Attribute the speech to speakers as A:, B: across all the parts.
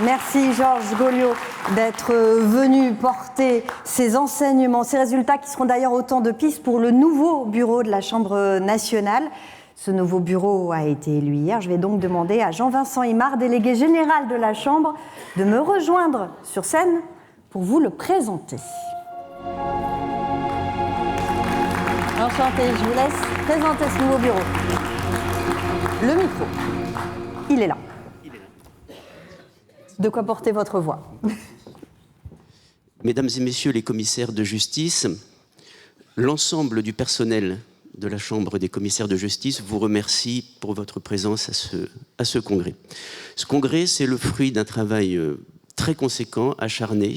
A: Merci Georges Gauliot d'être venu porter ces enseignements, ces résultats qui seront d'ailleurs autant de pistes pour le nouveau bureau de la Chambre nationale. Ce nouveau bureau a été élu hier. Je vais donc demander à Jean-Vincent Imard, délégué général de la Chambre, de me rejoindre sur scène pour vous le présenter. Enchanté, je vous laisse présenter ce nouveau bureau. Le micro, il est là. De quoi porter votre voix.
B: Mesdames et messieurs les commissaires de justice, l'ensemble du personnel de la Chambre des commissaires de justice vous remercie pour votre présence à ce congrès. Ce congrès, c'est le fruit d'un travail très conséquent, acharné,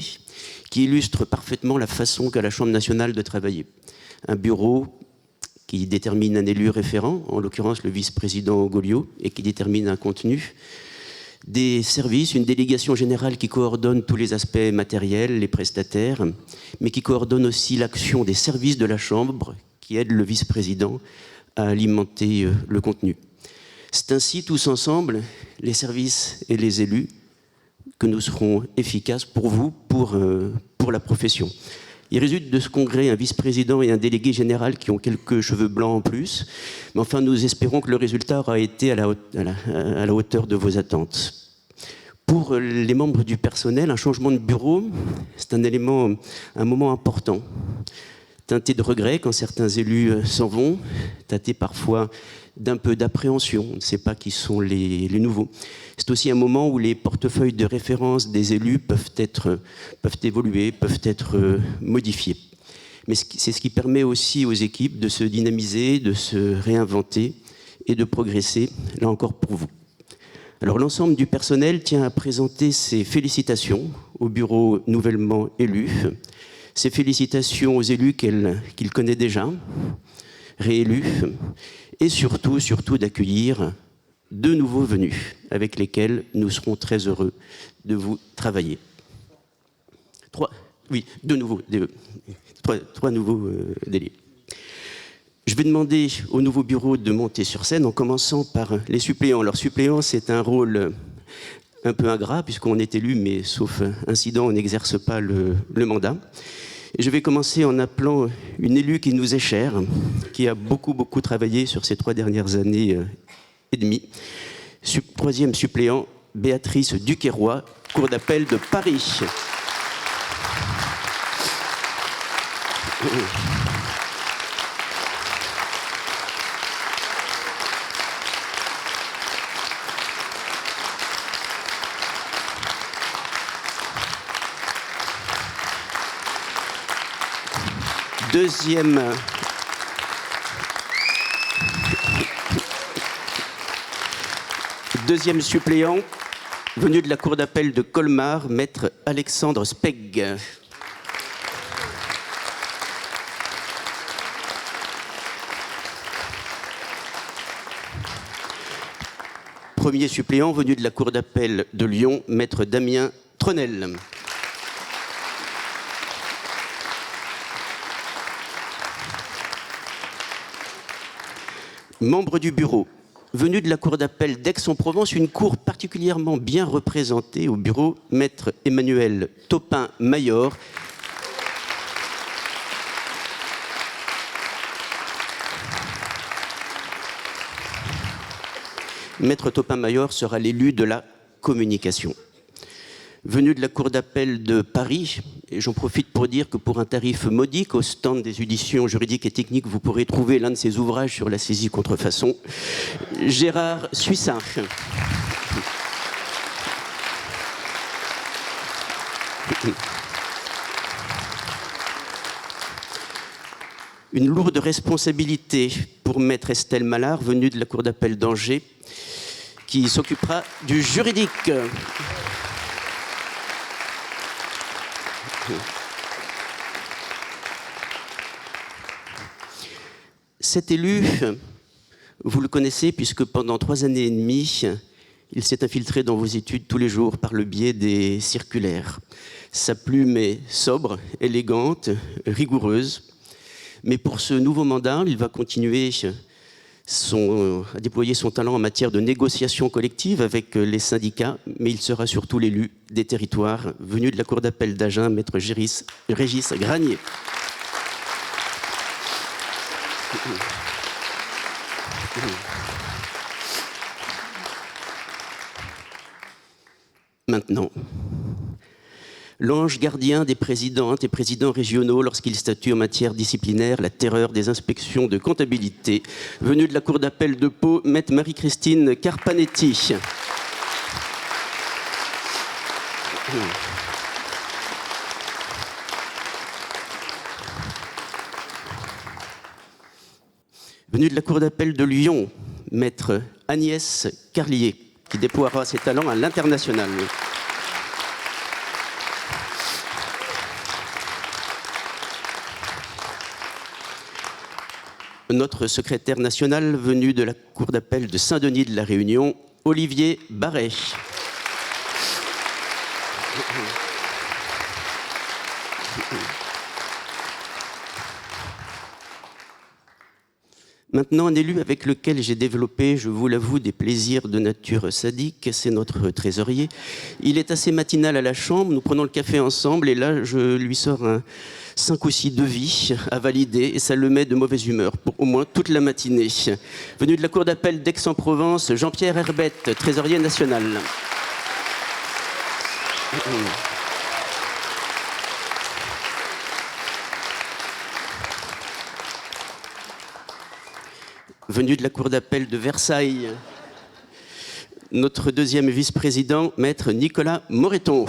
B: qui illustre parfaitement la façon qu'a la Chambre nationale de travailler. Un bureau qui détermine un élu référent, en l'occurrence le vice-président Gauliot, et qui détermine un contenu, des services, une délégation générale qui coordonne tous les aspects matériels, les prestataires, mais qui coordonne aussi l'action des services de la Chambre, qui aident le vice-président à alimenter le contenu. C'est ainsi, tous ensemble, les services et les élus, que nous serons efficaces pour vous, pour la profession. Il résulte de ce congrès un vice-président et un délégué général qui ont quelques cheveux blancs en plus, mais enfin nous espérons que le résultat aura été à la hauteur de vos attentes. Pour les membres du personnel, un changement de bureau, c'est un moment important, teinté de regret quand certains élus s'en vont, teinté parfois d'un peu d'appréhension, on ne sait pas qui sont les nouveaux. C'est aussi un moment où les portefeuilles de référence des élus peuvent évoluer, peuvent être modifiés. Mais c'est ce qui permet aussi aux équipes de se dynamiser, de se réinventer et de progresser, là encore pour vous. Alors l'ensemble du personnel tient à présenter ses félicitations au bureau nouvellement élu, ses félicitations aux élus qu'il connaît déjà, réélus, et surtout d'accueillir deux nouveaux venus avec lesquels nous serons très heureux de vous travailler. Trois nouveaux délégués. Je vais demander au nouveau bureau de monter sur scène en commençant par les suppléants. Alors suppléant, c'est un rôle un peu ingrat puisqu'on est élu, mais sauf incident, on n'exerce pas le mandat. Et je vais commencer en appelant une élue qui nous est chère, qui a beaucoup travaillé sur ces 3 dernières années et demie. Troisième suppléant, Béatrice Duquesroy, Cour d'appel de Paris. Deuxième suppléant, venu de la Cour d'appel de Colmar, maître Alexandre Speg. Premier suppléant, venu de la Cour d'appel de Lyon, maître Damien Tronel. Membre du bureau, venu de la Cour d'appel d'Aix-en-Provence, une cour particulièrement bien représentée au bureau, maître Emmanuel Topin-Mayor. Maître Topin-Mayor sera l'élu de la communication. Venu de la Cour d'appel de Paris, et j'en profite pour dire que pour un tarif modique, au stand des éditions juridiques et techniques, vous pourrez trouver l'un de ses ouvrages sur la saisie contrefaçon, Gérard Suissin. Une lourde responsabilité pour maître Estelle Mallard, venue de la Cour d'appel d'Angers, qui s'occupera du juridique. Cet élu, vous le connaissez puisque pendant 3 années et demie, il s'est infiltré dans vos études tous les jours par le biais des circulaires. Sa plume est sobre, élégante, rigoureuse. Mais pour ce nouveau mandat, il va continuer a déployé son talent en matière de négociation collective avec les syndicats, mais il sera surtout l'élu des territoires venu de la Cour d'appel d'Agen, maître Régis Granier. Maintenant, l'ange gardien des présidentes et présidents régionaux lorsqu'ils statuent en matière disciplinaire, la terreur des inspections de comptabilité, venue de la Cour d'appel de Pau, maître Marie-Christine Carpanetti. Venue de la Cour d'appel de Lyon, maître Agnès Carlier, qui déploiera ses talents à l'international. Notre secrétaire national venu de la Cour d'appel de Saint-Denis de la Réunion, Olivier Barret. Maintenant, un élu avec lequel j'ai développé, je vous l'avoue, des plaisirs de nature sadique, c'est notre trésorier. Il est assez matinal à la chambre, nous prenons le café ensemble et là, je lui sors un 5 ou 6 devis à valider et ça le met de mauvaise humeur pour au moins toute la matinée. Venu de la Cour d'appel d'Aix-en-Provence, Jean-Pierre Herbette, trésorier national. Venu de la Cour d'appel de Versailles, notre deuxième vice-président, maître Nicolas Moreton.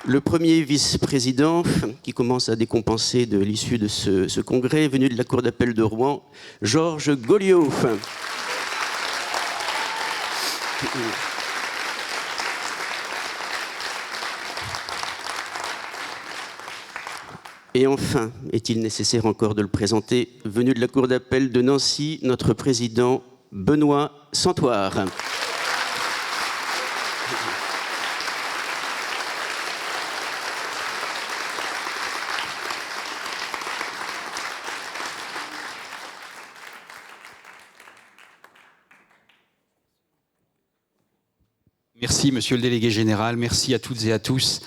B: Le premier vice-président, qui commence à décompenser de l'issue de ce congrès, venu de la Cour d'appel de Rouen, Georges Goliot. Et enfin, est-il nécessaire encore de le présenter, venu de la Cour d'appel de Nancy, notre président Benoît Santoire.
C: Merci, monsieur le délégué général. Merci à toutes et à tous.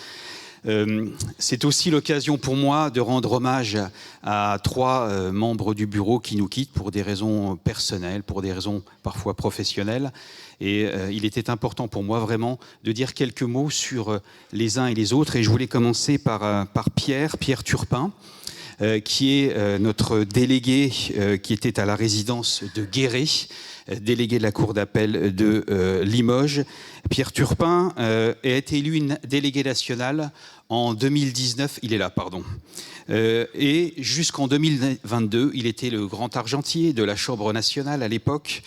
C: C'est aussi l'occasion pour moi de rendre hommage à 3 membres du bureau qui nous quittent pour des raisons personnelles, pour des raisons parfois professionnelles. Et il était important pour moi vraiment de dire quelques mots sur les uns et les autres. Et je voulais commencer par Pierre Turpin, qui est notre délégué qui était à la résidence de Guéret, délégué de la Cour d'appel de Limoges. Pierre Turpin a été élu délégué national en 2019, il est là, pardon. Et jusqu'en 2022, il était le grand argentier de la Chambre nationale à l'époque.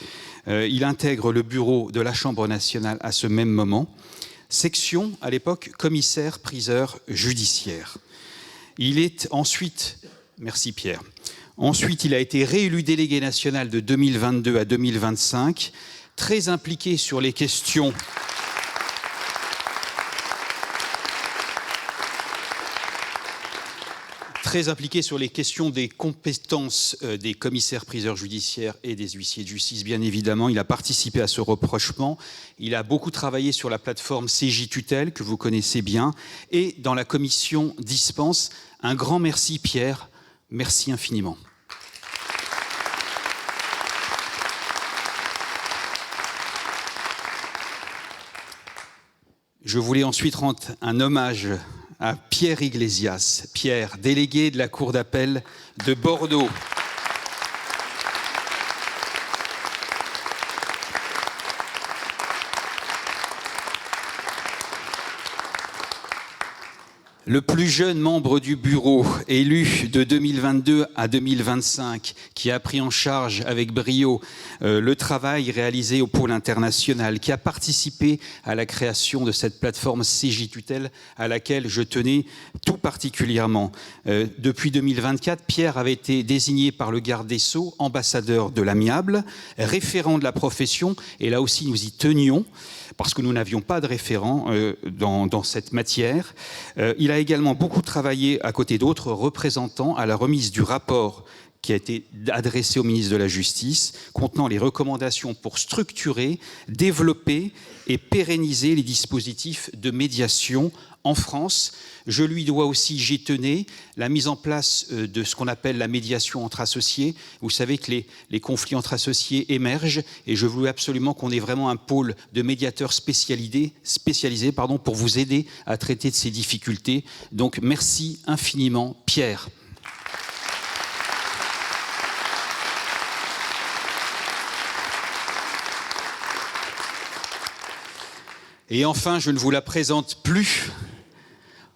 C: Il intègre le bureau de la Chambre nationale à ce même moment. Section, à l'époque, commissaire-priseur judiciaire. Il est ensuite, merci Pierre, ensuite il a été réélu délégué national de 2022 à 2025, très impliqué sur les questions des compétences des commissaires-priseurs judiciaires et des huissiers de justice, bien évidemment. Il a participé à ce rapprochement. Il a beaucoup travaillé sur la plateforme CJ Tutelle, que vous connaissez bien, et dans la commission dispense. Un grand merci, Pierre. Merci infiniment. Je voulais ensuite rendre un hommage à Pierre Iglesias. Pierre, délégué de la Cour d'appel de Bordeaux. Le plus jeune membre du bureau, élu de 2022 à 2025, qui a pris en charge avec brio le travail réalisé au pôle international, qui a participé à la création de cette plateforme CJ Tutelle à laquelle je tenais tout particulièrement. Depuis 2024, Pierre avait été désigné par le garde des Sceaux ambassadeur de l'amiable, référent de la profession, et là aussi nous y tenions, parce que nous n'avions pas de référent dans cette matière. Il a également beaucoup travaillé à côté d'autres représentants à la remise du rapport qui a été adressé au ministre de la Justice, contenant les recommandations pour structurer, développer et pérenniser les dispositifs de médiation en France. Je lui dois aussi, j'y tenais, la mise en place de ce qu'on appelle la médiation entre associés. Vous savez que les conflits entre associés émergent et je voulais absolument qu'on ait vraiment un pôle de médiateurs spécialisés pour vous aider à traiter de ces difficultés. Donc merci infiniment, Pierre. Et enfin, je ne vous la présente plus.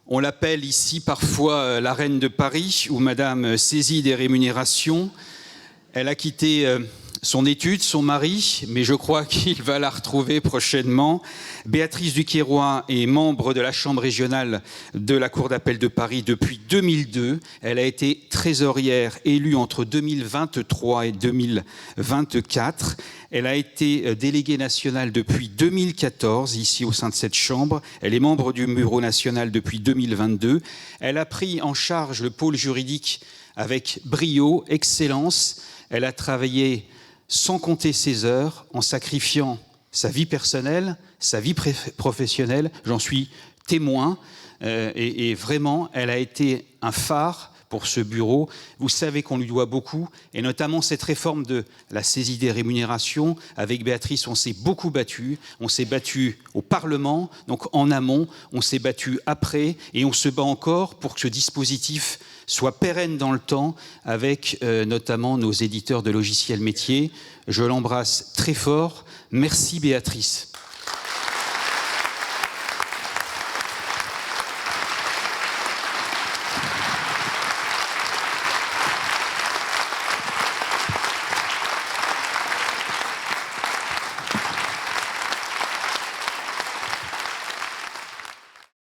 C: On l'appelle ici parfois la reine de Paris ou Madame saisie des rémunérations. Elle a quitté son étude, son mari, mais je crois qu'il va la retrouver prochainement. Béatrice Duquesroy est membre de la Chambre régionale de la Cour d'appel de Paris depuis 2002. Elle a été trésorière élue entre 2023 et 2024. Elle a été déléguée nationale depuis 2014, ici au sein de cette Chambre. Elle est membre du Bureau national depuis 2022. Elle a pris en charge le pôle juridique avec brio, excellence. Elle a travaillé sans compter ses heures, en sacrifiant sa vie personnelle, sa vie professionnelle. J'en suis témoin. Et vraiment, elle a été un phare pour ce bureau. Vous savez qu'on lui doit beaucoup, et notamment cette réforme de la saisie des rémunérations. Avec Béatrice, on s'est beaucoup battu. On s'est battu au Parlement, donc en amont. On s'est battu après, et on se bat encore pour que ce dispositif soit pérenne dans le temps, avec notamment nos éditeurs de logiciels métiers. Je l'embrasse très fort. Merci Béatrice.